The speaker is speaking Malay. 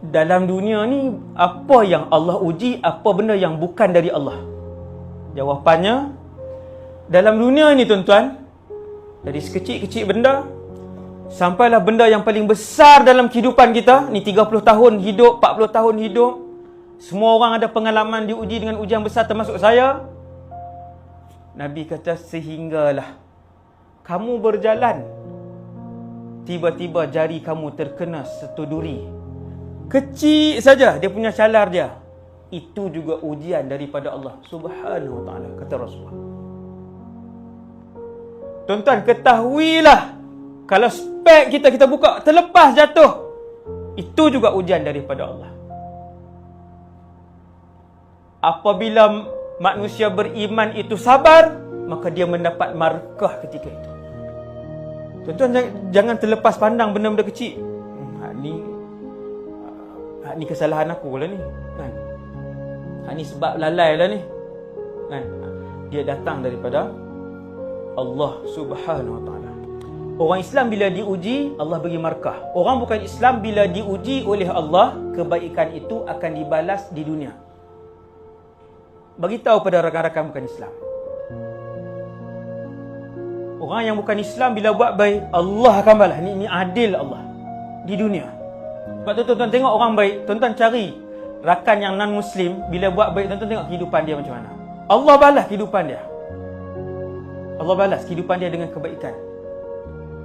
dalam dunia ni apa yang Allah uji, apa benda yang bukan dari Allah? Jawapannya, dalam dunia ni tuan-tuan, dari sekecil-kecil benda sampailah benda yang paling besar dalam kehidupan kita. Ni 30 tahun hidup, 40 tahun hidup, semua orang ada pengalaman diuji dengan ujian besar termasuk saya. Nabi kata, sehinggalah kamu berjalan, tiba-tiba jari kamu terkena satu duri. Kecil saja dia punya calar dia. Itu juga ujian daripada Allah Subhanahu wa ta'ala, kata Rasulullah. Tuan-tuan, ketahuilah, kalau spek kita buka terlepas jatuh, itu juga ujian daripada Allah. Apabila manusia beriman itu sabar, maka dia mendapat markah ketika itu. Tuan-tuan, jangan terlepas pandang benda-benda kecil. Ni kesalahan aku lah ni, kan? Ni sebab lalai lah ni, kan? Dia datang daripada Allah Subhanahu wa ta'ala. Orang Islam bila diuji, Allah bagi markah. Orang bukan Islam bila diuji oleh Allah, kebaikan itu akan dibalas di dunia. Bagi tahu pada rakan-rakan bukan Islam. Orang yang bukan Islam bila buat baik, Allah akan balas. Ni adil Allah di dunia. Sebab tu tuan-tuan tengok orang baik, tuan-tuan cari rakan yang non-Muslim, bila buat baik, tuan-tuan tengok kehidupan dia macam mana. Allah balas kehidupan dia. Allah balas kehidupan dia dengan kebaikan.